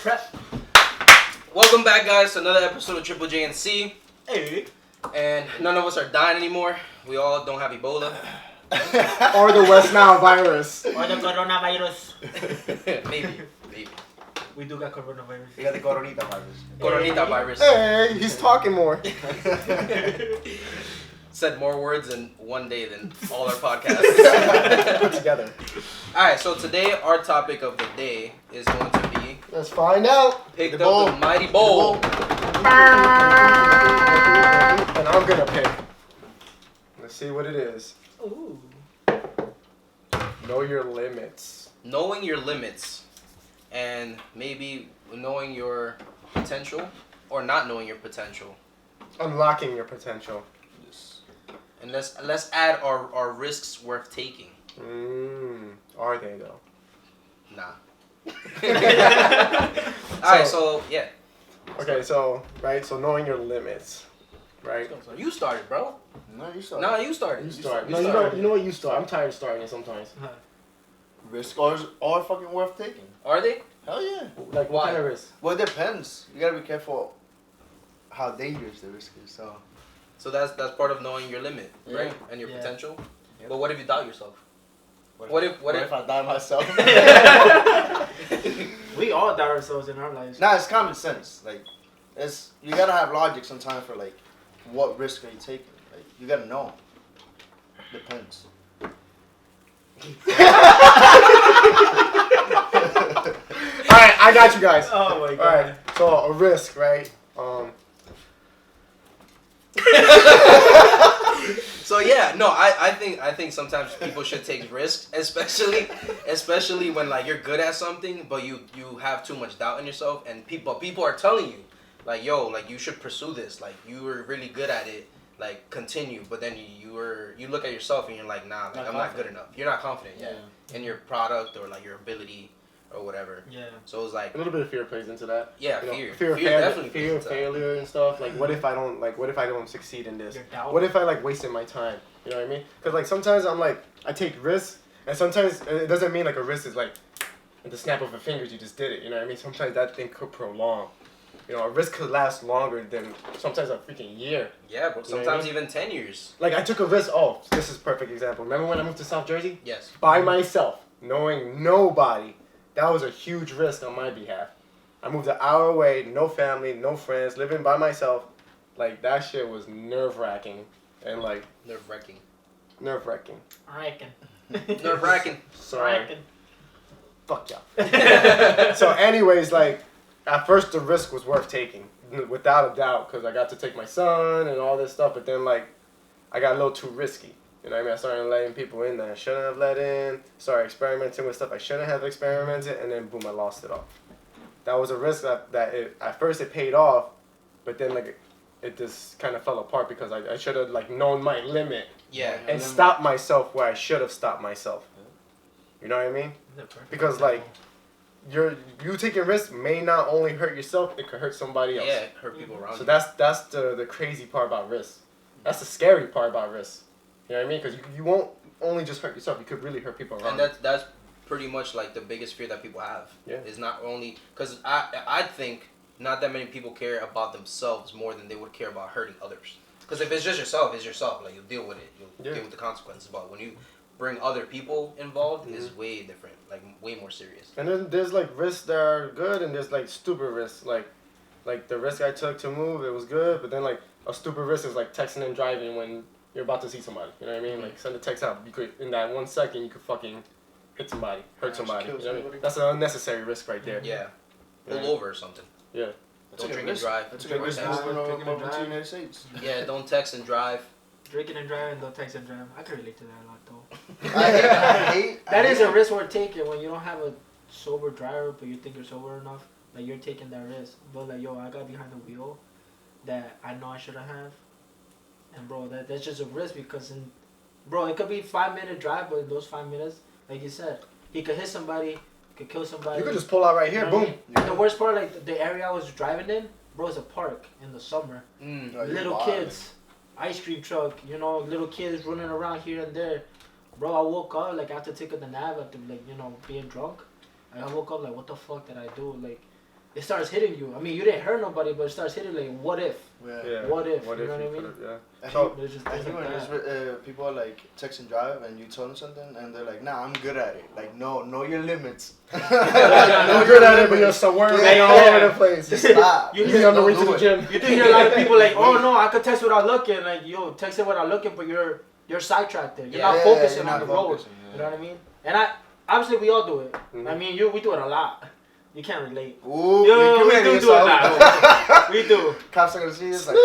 Prep. Welcome back, guys, to another episode of JJJ+C. Hey. And none of us are dying anymore. We all don't have Ebola. Or the West Nile virus. Or the coronavirus. Maybe. We do got coronavirus. You got the coronita virus. Coronita virus. Hey, he's talking more. Said more words in one day than all our podcasts. Put together. Alright, so today our topic of the day is going to be Let's find out. Picked The Up bowl. the Mighty Bowl. And I'm gonna pick. Let's see what it is. Ooh. Know your limits. Knowing your limits and maybe knowing your potential or not knowing your potential. Unlocking your potential. And let's add our risks worth taking. Are they though? Nah. Alright, so yeah. Okay, so knowing your limits, right? So you started, bro. No, you start. No, you started. You start. You No, started. you know what? You start. I'm tired of starting it sometimes. Risk are fucking worth taking. Are they? Hell yeah. Like what kind of risk? Well, it depends. You gotta be careful how dangerous the risk is. So that's part of knowing your limit, right? Yeah. And your Yeah. potential. Yep. But what if you doubt yourself? What What if if I die myself? We all doubt ourselves in our lives. Nah, it's common sense. Like, you gotta have logic sometimes for like, what risk are you taking? Like, you gotta know. Depends. Alright, I got you guys. Oh my god. Alright, so a risk, right? So yeah, no, I think sometimes people should take risks, especially when like you're good at something, but you have too much doubt in yourself, and people are telling you, like, yo, like you should pursue this, like you were really good at it, like continue, but then you look at yourself and you're like, nah, like, I'm not good enough. You're not confident, in your product or like your ability or whatever. Yeah. So it's like A little bit of fear plays into that. yeah, You know, fear fear of definitely fear of plays into that. failure and stuff. Like, what if I don't succeed in this? Your doubt. What if I like wasted my time? You know what I mean? Because like sometimes I'm like I take risks, and sometimes it doesn't mean like a risk is like at the snap of a fingers you just did it. You know what I mean? Sometimes that thing could prolong. You know, a risk could last longer than sometimes a freaking year. Yeah, but You know what I sometimes mean? even 10 years. Like I took a risk. Oh, this is a perfect example. Remember when I moved to South Jersey? Yes. By myself, knowing nobody. That was a huge risk on my behalf. I moved an hour away, no family, no friends, living by myself. Like, that shit was nerve-wracking. And, like... Nerve-wracking. Nerve-wracking. I reckon. Nerve-wracking. Sorry. I reckon. Fuck y'all. So, anyways, like, at first the risk was worth taking. Without a doubt. Because I got to take my son and all this stuff. But then, like, I got a little too risky. You know what I mean? I started letting people in that I shouldn't have let in. Started experimenting with stuff I shouldn't have experimented. And then, boom, I lost it all. That was a risk that at first it paid off. But then, like, it just kind of fell apart because I should have, like, known my limit. Yeah. And stopped myself where I should have stopped myself. You know what I mean? Because, like, you taking risks may not only hurt yourself, it could hurt somebody else. Yeah, hurt people around So you. that's the crazy part about risk. That's the scary part about risk. You know what I mean? Because you won't only just hurt yourself, you could really hurt people around And that's pretty much like the biggest fear that people have. Yeah. Is not only because I think not that many people care about themselves more than they would care about hurting others. Because if it's just yourself, it's yourself. Like, you'll deal with it. You'll deal with the consequences. But when you bring other people involved, it's way different. Like, way more serious. And then there's like risks that are good and there's like stupid risks. Like the risk I took to move, it was good. But then like a stupid risk is like texting and driving when you're about to see somebody. You know what I mean? Like, send a text out. You could, in that 1 second, you could fucking hit somebody, hurt somebody. You know what I mean? That's an unnecessary risk right there. Yeah. Pull Yeah. over or something. Yeah. Don't drink and drive. That's a good risk Text. moving Drinking and over to the driving. United States. Yeah, don't text and drive. Drinking and driving, don't text and drive. I can relate to that a lot though. I hate That is a risk worth taking when you don't have a sober driver, but you think you're sober enough. Like, you're taking that risk. But like, yo, I got behind the wheel that I know I shouldn't have. And bro, that's just a risk because it could be 5-minute drive, but in those 5 minutes, like you said, he could hit somebody, could kill somebody. You could just pull out right here, You know what I boom. mean? And the worst part, like the area I was driving in, bro, is a park in the summer. Little kids, ice cream truck, little kids running around here and there. Bro, I woke up, like, after taking the nap, after, like, being drunk. I woke up, like, what the fuck did I do? Like, it starts hitting you. I mean, you didn't hurt nobody, but it starts hitting like, what if? Yeah. What if? What you if know what I you mean? could've- yeah. And So- There's just And things you like and that. this, people are like text and drive, and you tell them something, and they're like, "Nah, I'm good at it." Like, no, know your limits. You're good at it, but you're somewhere Yeah. all over the place. Just stop. You You hear be on the Don't way to do the it. gym. You do hear a lot of people like, oh no, I could text without looking. Like, yo, text it without looking, but you're sidetracked there. You're Yeah. not focusing you're on not the road. focusing, You know what I mean? And obviously we all do it. Mhm. I mean, we do it a lot. You can't relate. Ooh, Yo, you're we committing do do it yourself. now. We do. Cops are gonna see this. Like,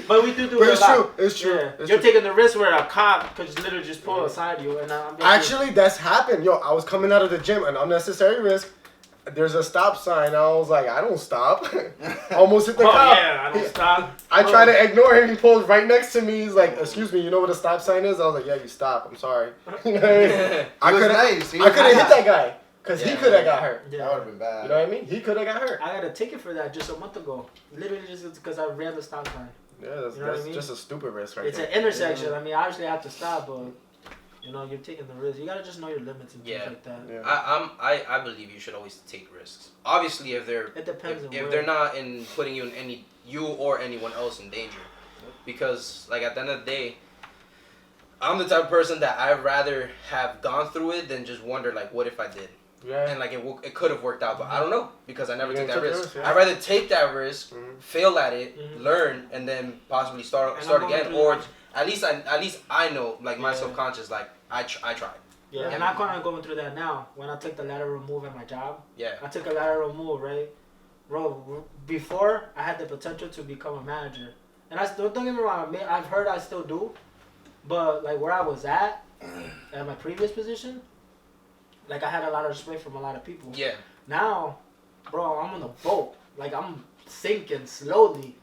But we do But it a it's lot. true. It's true. Yeah. It's You're true. taking the risk where a cop could just literally just pull aside you. And I'm just Actually, that's happened. Yo, I was coming out of the gym, an unnecessary risk. There's a stop sign. I was like, I don't stop. Almost hit the oh cop. yeah, I don't stop. I try to ignore him. He pulls right next to me. He's like, "Excuse me, you know what a stop sign is?" I was like, "Yeah, you stop. I'm sorry." You know what I mean? I He was could nice. He I was could have hit nice. that guy because he Yeah. could have got hurt. That Yeah. would have been bad. You know what I mean? He could have got hurt. I got a ticket for that just a month ago. Literally just because I ran the stop sign. Yeah, that's, You know what I that's mean? just a stupid risk right It's there. an intersection. I mean, obviously I have to stop, but you're taking the risk. You gotta just know your limits and Yeah. things like that. Yeah. I believe you should always take risks. Obviously, if they're It depends on if where. they're not in putting you or anyone else in danger, because like at the end of the day, I'm the type of person that I'd rather have gone through it than just wonder like, what if I did? Yeah. And like it could have worked out, but I don't know because I never You took didn't that take the risk. risk, yeah. I'd rather take that risk, Mhm. fail at it, Mhm. learn, and then possibly start And start I'm going again, through or that. at least I know like my Yeah. subconscious like I tried. Yeah, and I'm kind of going through that now. When I took the lateral move at my job, Yeah. I took a lateral move, right? Bro, before I had the potential to become a manager, and I still don't get me wrong. I've heard I still do, but like where I was at my previous position, like I had a lot of respect from a lot of people. Yeah. Now, bro, I'm on a boat. Like I'm sinking slowly,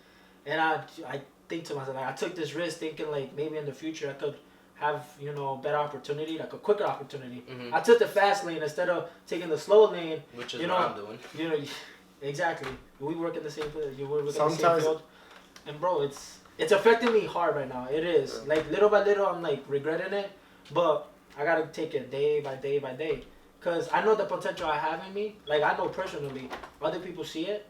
and I think to myself, like I took this risk thinking like maybe in the future I could have better opportunity, like a quicker opportunity. Mhm. I took the fast lane instead of taking the slow lane. Which is You what know, I'm doing. You know, exactly. We work in the same field. You work in the same Sometimes- field, and bro, it's affecting me hard right now. It is like little by little, I'm like regretting it, but I gotta take it day by day by day, cause I know the potential I have in me. Like I know personally, other people see it,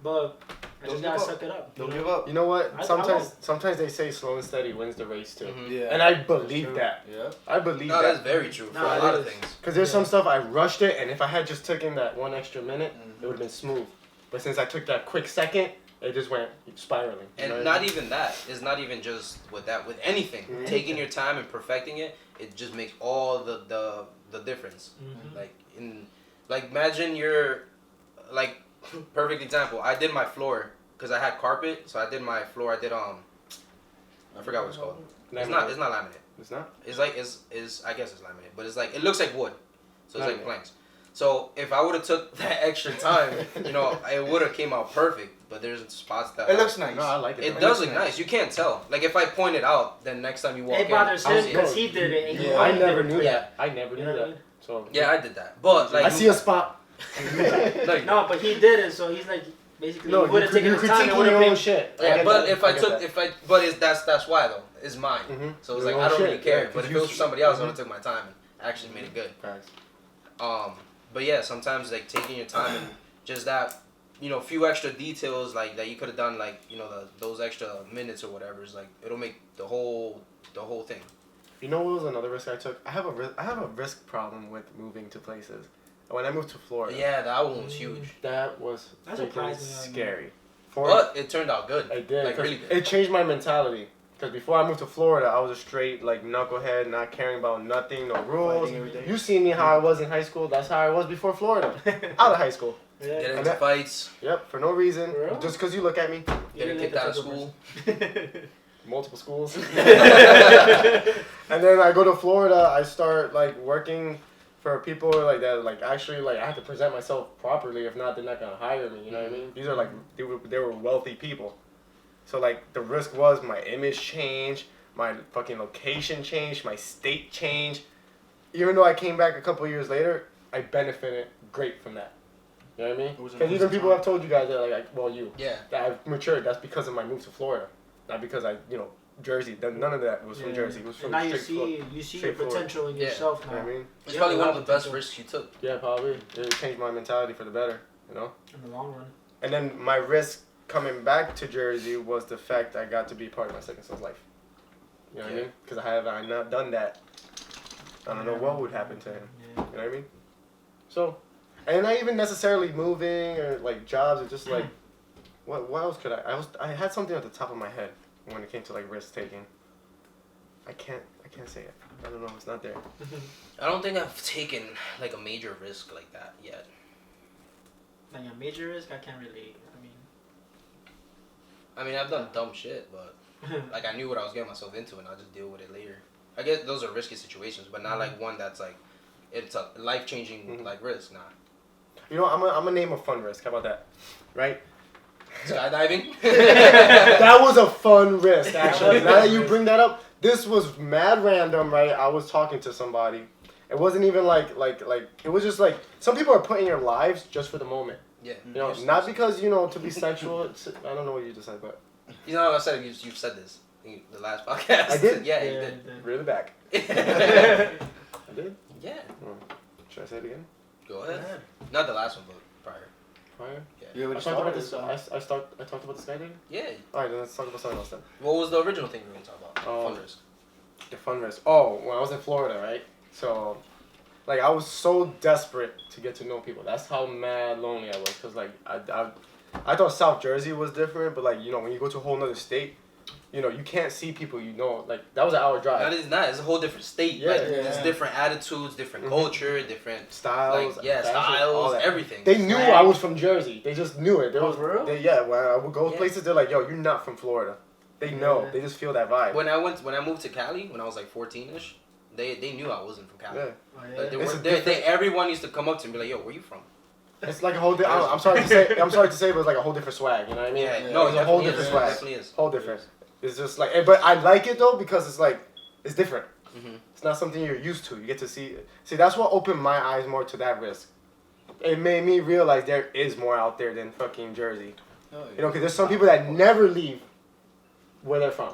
but I Don't just give gotta up. suck it up. Don't you know? give up. You know what? I Sometimes they say slow and steady wins the race too. Mhm. Yeah. And I believe true. that. Yeah. I believe No, that's that. very true for No, a it lot of is. things. Because there's Yeah. some stuff I rushed it, and if I had just taken that one extra minute, Mhm. it would have been smooth. But since I took that quick second, it just went spiraling. You And know what I not mean? even that. It's not even just with that. With anything, Mhm. taking your time and perfecting it, it just makes all the difference. Mhm. Like imagine you're like perfect example. I did my floor because I had carpet, so I did my floor. I did I forgot what it's called. It's not laminate. It's not. It's like is I guess it's laminate, but it's like it looks like wood, so it's like Laminate. planks. So if I would have took that extra time, it would have came out perfect. But there's spots that It looks nice. No, I like it. It though. does looks look nice. You can't tell. Like if I point it out, then next time you walk It in, bothers I'll him see it. because he did it. And he Yeah. I wanted never it. knew Yeah. that. I never You knew know what I that. mean? So Yeah, I did that. But like I see a spot. No, you No, but he did it, so he's like basically No, he would have you're taken the time and critiquing would your have own been. shit. I Yeah, get but that. if I get took, that. but that's why though. It's mine. Mhm. So it's Your like own I don't shit, really care. yeah, But 'cause if it was you- somebody else, I would Mhm. have took my time and actually made it good. Facts. But yeah, sometimes like taking your time and just that, few extra details like that you could have done like those extra minutes or whatever is like it'll make the whole thing. You know what was another risk I took? I have a risk problem with moving to places. When I moved to Florida, Yeah, that one was huge. that was That freaking surprised me. scary. But it turned out good. I did. Like 'cause really good. It changed my mentality. Because before I moved to Florida, I was a straight like knucklehead, not caring about nothing, no rules. Fighting every day. You see me how I was in high school. That's how I was before Florida. Out of high school. Get Yeah. into And that- fights, Yep, for no reason. For real? Just because you look at me. getting kicked out of school. Multiple schools. And then I go to Florida. I start like working for people like that. Like actually, like I have to present myself properly. If not, they're not gonna hire me. You know what I mean? These are like they were wealthy people. So like the risk was my image changed, my fucking location changed, my state changed. Even though I came back a couple years later, I benefited great from that. You know what I mean? It was an Because even amazing people time. have told you guys that you Yeah. that I've matured. That's because of my move to Florida, not because I Jersey. None of that was from Jersey. It was And from now you straight see your potential in Yeah. yourself You now. know what I mean? It's Yeah, probably one of the potential. best risks you took. Yeah, probably. It changed my mentality for the better, you know? In the long run. And then my risk coming back to Jersey was the fact I got to be part of my second son's life. You know what I mean? Because I not done that, I don't know what would happen to him. Yeah. You know what I mean? So, and not even necessarily moving or like jobs. It's just like, what else could I had something at the top of my head when it came to like risk taking. I can't say it. I don't know. It's not there. I don't think I've taken like a major risk like that yet. Like a major risk, I can't really. I mean, I've done dumb shit, but like I knew what I was getting myself into, and I'll just deal with it later. I guess those are risky situations, but not like one that's like it's a life changing like risk. Nah. You know, I'm gonna name a fun risk. How about that? Right? Skydiving. That was a fun risk, actually. Now that you bring that up, this was mad random, right? I was talking to somebody. It wasn't even like it was just like some people are putting their lives just for the moment. Yeah. You know, not because to be sexual. I don't know what you just said, but You know, I said you've said this in the last podcast. I did? Yeah, you did. really back. I did. Yeah. Should I say it again? Go ahead. Not the last one, but prior. Prior? Yeah. You I already talked about started, this. so. I talked about the skydiving. Yeah. All right, then let's talk about something else then. What was the original thing we were going to talk about? Fun risk. The fun risk. Oh, when I was in Florida, right? So, like, I was so desperate to get to know people. That's how mad lonely I was. Because, like, I thought South Jersey was different, but, like, when you go to a whole nother state, you can't see people like, that was an hour drive. That is not. It's a whole different state. Yeah. Like, Yeah. There's different attitudes, different culture, different Styles. like, yeah, fashion, all styles, that. everything. They knew I was from Jersey. They just knew it. For real? Yeah, when I would go Yeah. places, they're like, yo, you're not from Florida. They know. Yeah. They just feel that vibe. When I moved to Cali when I was like 14ish, they knew I wasn't from Cali. Yeah. Oh, yeah. Like, It's a they different- everyone used to come up to me and be like, "Yo, where you from?" It's like a whole. I'm sorry to say. but it's like a whole different swag. You know what I mean? Yeah, Yeah. no, It's it a whole definitely different is. swag. It definitely is. Whole different. It's just like, but I like it though because it's like, it's different. Mhm. It's not something you're used to. You get to see. See, that's what opened my eyes more to that risk. It made me realize there is more out there than fucking Jersey. Because there's some people that never leave where they're from,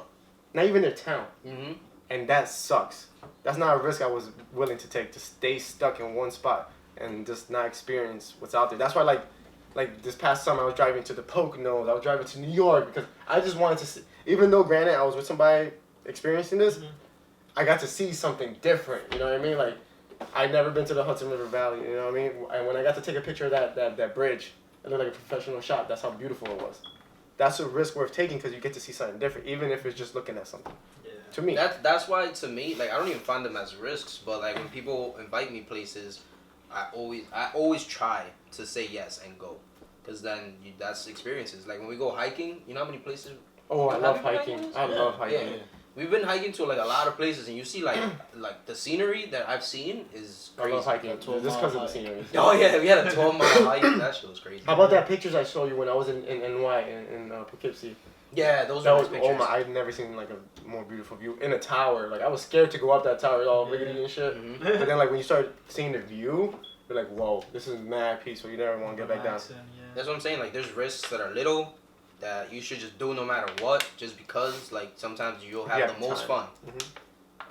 not even their town, Mhm. and that sucks. That's not a risk I was willing to take, to stay stuck in one spot and just not experience what's out there. That's why, like this past summer, I was driving to the Poconos. I was driving to New York because I just wanted to see. Even though, granted, I was with somebody experiencing this, I got to see something different. You know what I mean? Like, I'd never been to the Hudson River Valley. You know what I mean? And when I got to take a picture of that bridge, it looked like a professional shot. That's how beautiful it was. That's a risk worth taking because you get to see something different, even if it's just looking at something. Yeah. To me. That's why to me, like I don't even find them as risks, but like when people invite me places, I always try to say yes and go, because then that's experiences. Like when we go hiking, you know how many places. Oh, I Have love you been hiking. hiking? I love hiking. Yeah. We've been hiking to like a lot of places, and you see like the scenery that I've seen is I crazy. love hiking. Yeah, Just 12 because of the mile scenery. Oh yeah, we had a 12-mile hike. That shit was crazy. How about that pictures I showed you when I was in NY in Poughkeepsie? Yeah, those That were was nice pictures. I've never seen like a more beautiful view in a tower. Like I was scared to go up that tower, all rickety and shit. Mhm. But then like when you start seeing the view, you're like, whoa, this is mad peaceful. You never want to get back down. Relaxing, yeah. That's what I'm saying. Like, there's risks that are little that you should just do no matter what, just because. Like, sometimes you'll have Yeah, the most time. fun. Mhm.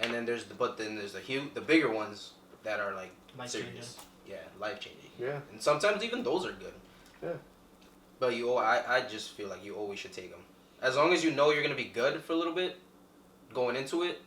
And then there's the bigger ones that are like Life serious. Yeah, life changing. Yeah. And sometimes even those are good. Yeah. But I just feel like you always should take them, as long as you know you're gonna be good for a little bit, going into it,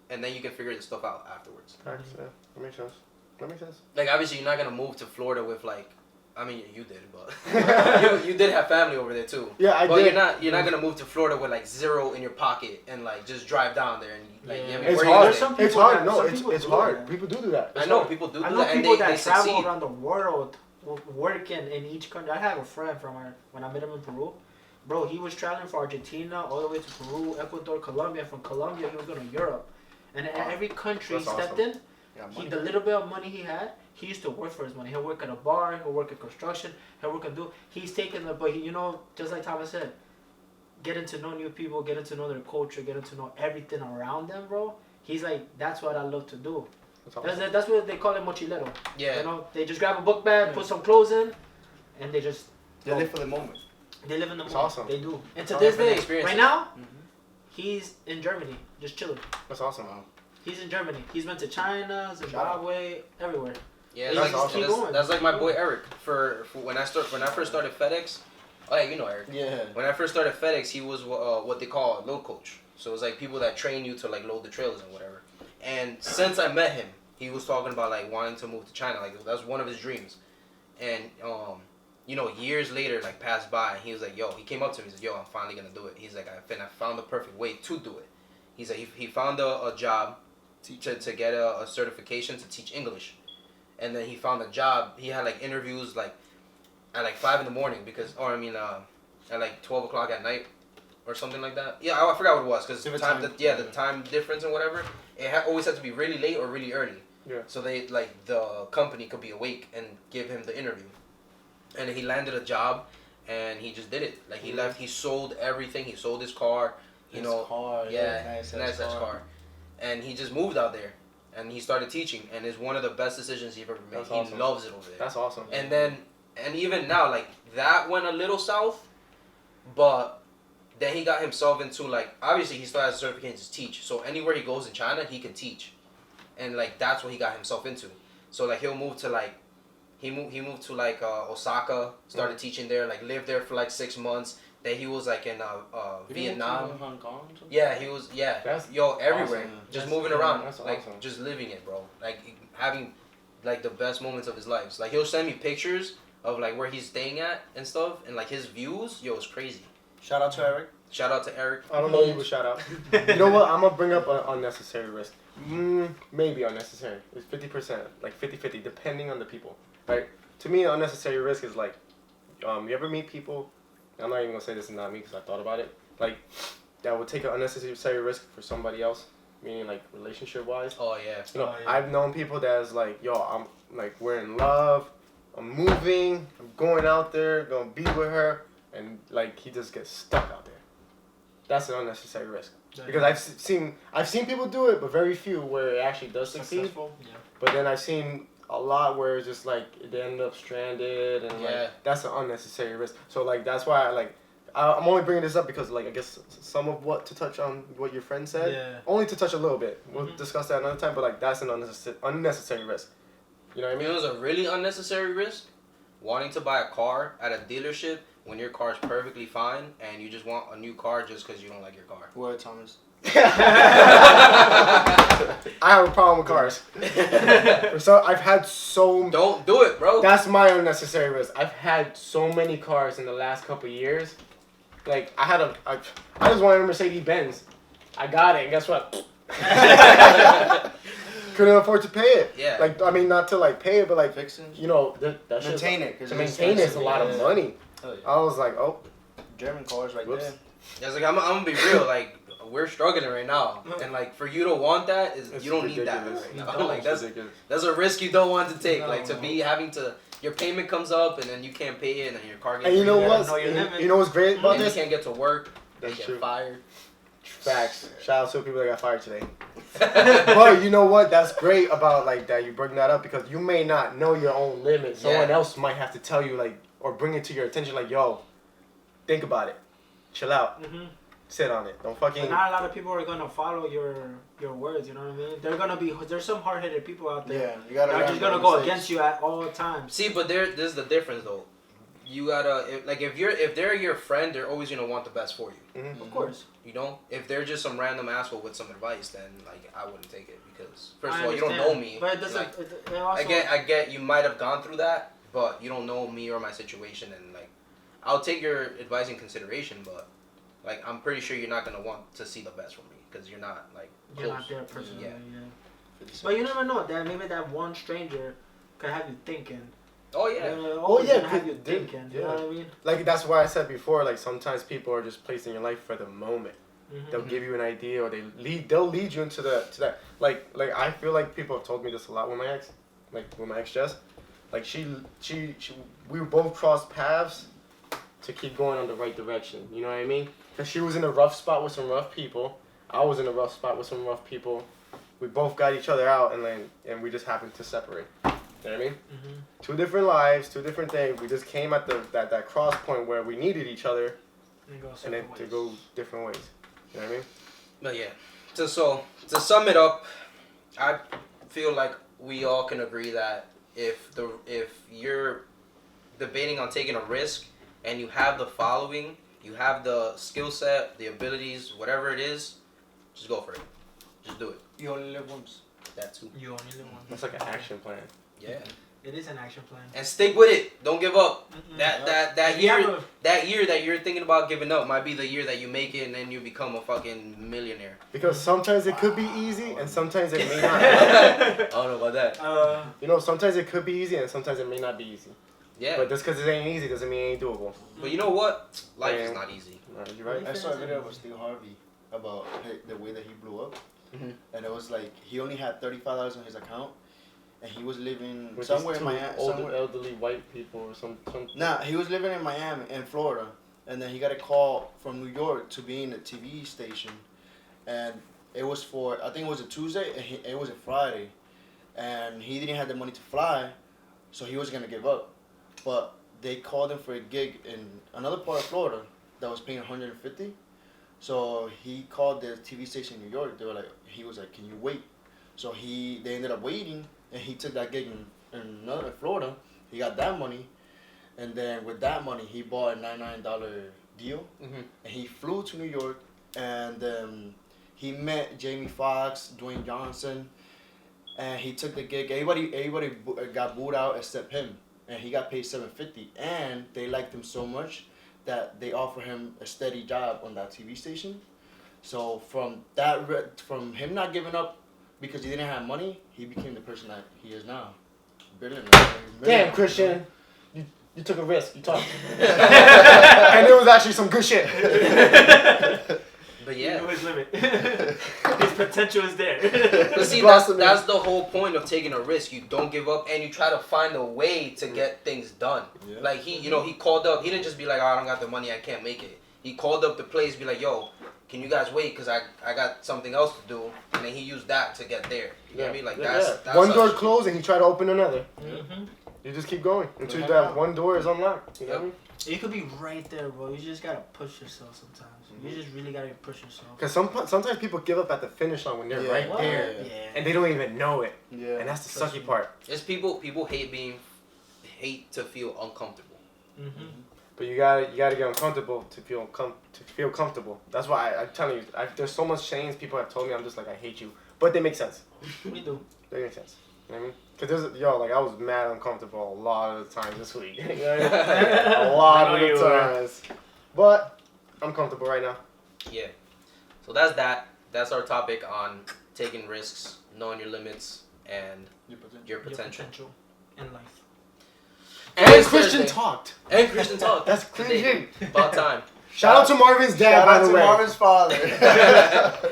and then you can figure the stuff out afterwards. Facts, yeah. That makes sense. That makes sense. Like obviously you're not gonna move to Florida with like, I mean you did, but you did have family over there too. Yeah, I But did. you're not gonna move to Florida with like zero in your pocket and like just drive down there and like Yeah. you know what I mean? It's Where you hard. gonna Some stay? It's people hard. that- No, some it's people do hard. that. People do that. I It's know hard. people do I that know and people they that travel succeed. around the world working in each country. I have a friend from when I met him in Peru. Bro, he was traveling from Argentina all the way to Peru, Ecuador, Colombia. From Colombia, he was going to Europe. And in every country he That's stepped awesome. in, Yeah, the little bit of money he had, he used to work for his money. He'll work at a bar, he'll work at construction, he'll work at he's taking the, but just like Thomas said, getting to know new people, getting to know their culture, getting to know everything around them, bro. He's like, that's what I love to do. That's awesome. That's what they call it, mochilero. Yeah. You know, they just grab a book bag, put some clothes in, and they just They live for the moment. they live in the It's moment. awesome. They do. And to Oh, this different day, experiences. right now, He's in Germany, just chilling. That's awesome. He's in Germany. He's been to China, Zimbabwe, everywhere. Yeah, That's that's, awesome. that's like my boy Eric. For when I first started FedEx. Oh yeah, you know Eric. Yeah. When I first started FedEx, he was what they call a load coach. So it's like people that train you to like load the trailers and whatever. And since I met him, he was talking about like wanting to move to China. Like that's one of his dreams. And years later, like passed by, he was like, "Yo," he came up to me. He said, "Yo, I'm finally gonna do it." He's like, "I found the perfect way to do it." He's like, he found a job to get a certification to teach English, and then he found a job. He had like interviews like at like 5 a.m. At like 12 o'clock at night, or something like that. Yeah, I forgot what it was because the time difference and whatever. It always had to be really late or really early. Yeah. So they like the company could be awake and give him the interview, and he landed a job, and he just did it. Like he left, he sold everything. He sold his car. Nice car, and he just moved out there, and he started teaching, and it's one of the best decisions he's ever made. That's he awesome. loves it over there. That's awesome. And even now, like that went a little south, but then he got himself into like obviously he still has a certification to teach. So anywhere he goes in China, he can teach, and like that's what he got himself into. So like he'll move to like he moved to like Osaka, started teaching there, like lived there for like 6 months. Then he was like in Vietnam. Hong Kong. Yeah, he was. Yeah, everywhere, awesome. just moving around, That's like awesome. just living it, bro. Like having like the best moments of his life. Like he'll send me pictures of like where he's staying at and stuff, and like his views, it's crazy. Shout out to Eric. Shout out to Eric. I don't know you would shout out. You know what? I'm gonna bring up an unnecessary risk. Maybe unnecessary. It's 50%, like 50-50, depending on the people. Right? To me, unnecessary risk is like, you ever meet people? I'm not even gonna say this is not me because I thought about it. Like, that would take an unnecessary risk for somebody else, meaning like relationship wise. Oh yeah. You know, I've known people that's like, yo, I'm like, we're in love, I'm moving, I'm going out there, gonna be with her, and like he just gets stuck out there. That's an unnecessary risk. Because I've seen people do it, but very few where it actually does succeed. Successful. Yeah. But then I've seen a lot where it's just like they end up stranded, and like that's an unnecessary risk. So like that's why I'm only bringing this up because like I guess some of what to touch on what your friend said. Yeah. Only to touch a little bit. We'll discuss that another time. But like that's an unnecessary risk. You know what I mean? It was a really unnecessary risk. Wanting to buy a car at a dealership when your car is perfectly fine and you just want a new car just because you don't like your car. Word, Thomas. I have a problem with cars. So I've had so. Don't do it, bro. That's my unnecessary risk. I've had so many cars in the last couple of years. Like I just wanted a Mercedes Benz. I got it, and guess what? Couldn't afford to pay it. Yeah. Like I mean, not to like pay it, but like Fixing. you know, that Maintain it. To maintain it's a lot of money. Oh, yeah. I was like, oh. German cars right there. Yeah, like I'm gonna be real. Like we're struggling right now, and like for you to want that you don't need that right now. Like that's a risk you don't want to take. No, like to be having to your payment comes up and then you can't pay it and then your car gets. And you know what? limit. You know what's great about and this? you can't get to work. That's you get true. fired. Facts. Shout out to the people that got fired today. But you know what? That's great about like that you bring that up because you may not know your own limit. Someone else might have to tell you like or bring it to your attention like, yo, think about it. Chill out. Sit on it. Don't fucking. But not a lot of people are gonna follow your words. You know what I mean? There's some hard-headed people out there. Yeah, you gotta. They're just gonna go against you at all times. See, but there's the difference though. You gotta if they're your friend, they're always gonna want the best for you. Of course. You know, if they're just some random asshole with some advice, then like I wouldn't take it because first I of all you don't know understand, me. But it doesn't. Like, it also, I get you might have gone through that, but you don't know me or my situation, and like I'll take your advice in consideration, but like I'm pretty sure you're not gonna want to see the best from me because you're not like close. You're not there personally. Yeah. Yeah. But you never know. That maybe that one stranger could have you thinking. Oh yeah. Gonna have you thinking. You know what I mean? Like that's why I said before. Like sometimes people are just placed in your life for the moment. They'll give you an idea, or they'll lead you into that. Like I feel like people have told me this a lot with my ex, like with my ex Jess. Like we both crossed paths to keep going on the right direction. You know what I mean? Cause she was in a rough spot with some rough people. I was in a rough spot with some rough people. We both got each other out, and we just happened to separate. You know what I mean? Two different lives, two different things. We just came at that cross point where we needed each other, and then to go different ways. You know what I mean? But yeah, to sum it up, I feel like we all can agree that if you're debating on taking a risk and you have the following, you have the skill set, the abilities, whatever it is, just go for it. Just do it. You only live once. That too. You only live one. That's like an action plan. Yeah. It is an action plan. And stick with it. Don't give up. Mm-mm. That year that year that you're thinking about giving up might be the year that you make it and then you become a fucking millionaire. Because sometimes it could be easy and sometimes it may not. I don't know about that. You know, sometimes it could be easy and sometimes it may not be easy. Yeah. But just because it ain't easy doesn't mean it ain't doable. But you know what? Life is not easy. You're right. I saw a video of Steve Harvey about the way that he blew up, and it was like he only had $35 in his account, and he was living With somewhere these in two Miami. older elderly white people or some. Nah, he was living in Miami, in Florida, and then he got a call from New York to be in a TV station, and it was for, I think it was a Tuesday, and it was a Friday, and he didn't have the money to fly, so he was gonna give up, but they called him for a gig in another part of Florida that was paying $150, so he called the TV station in New York. They were like, he was like, can you wait? So they ended up waiting, and he took that gig in Florida. He got that money, and then with that money, he bought a $99 deal, and he flew to New York, and he met Jamie Foxx, Dwayne Johnson, and he took the gig. Everybody got booed out except him, and he got paid $750, and they liked him so much that they offered him a steady job on that TV station. So from him not giving up because he didn't have money, he became the person that he is now. Billionaire. Damn, Christian. You took a risk. You talked. And it was actually some good shit. But yeah. You know his limit. His potential is there. But see, that's the whole point of taking a risk. You don't give up and you try to find a way to get things done. Yeah. Like he called up. He didn't just be like, oh, I don't got the money, I can't make it. He called up the place, be like, yo, can you guys wait? Because I got something else to do. And then he used that to get there. You know what I mean? Like, that's one door closed and he tried to open another. Mm-hmm. You just keep going until that one door is unlocked. You know what I mean? You could be right there, bro. You just gotta push yourself sometimes. You just really gotta push yourself. Because sometimes people give up at the finish line when they're right there, and they don't even know it. Yeah. And that's the sucky part. It's people hate to feel uncomfortable. Mm-hmm. But you gotta get uncomfortable to feel comfortable. That's why I'm telling you. There's so much things people have told me. I'm just like, I hate you, but they make sense. We do. They make sense. You know what I mean? Because I was mad uncomfortable a lot of the times this week. A lot of the times. But I'm comfortable right now. Yeah. So that's our topic on taking risks, knowing your limits, and your potential. In life. And Christian talked. That's crazy. About time. Shout out to Marvin's dad, by the way. Shout out to Marvin's father.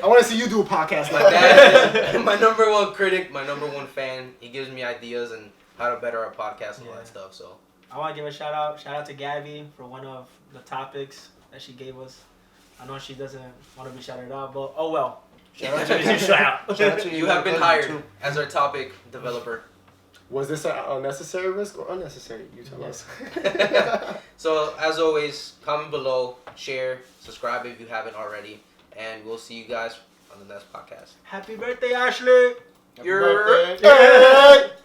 I want to see you do a podcast like that. Dad is my number one critic, my number one fan. He gives me ideas and how to better our podcast and all that stuff. So I want to give a shout out to Gabby for one of the topics that she gave us. I know she doesn't want to be shouted out, but oh well. Shout out to you. Shout out to you have been hired as our topic developer. Was this an unnecessary risk or unnecessary? You tell us. So, as always, comment below, share, subscribe if you haven't already, and we'll see you guys on the next podcast. Happy birthday, Ashley! Happy birthday. Hey!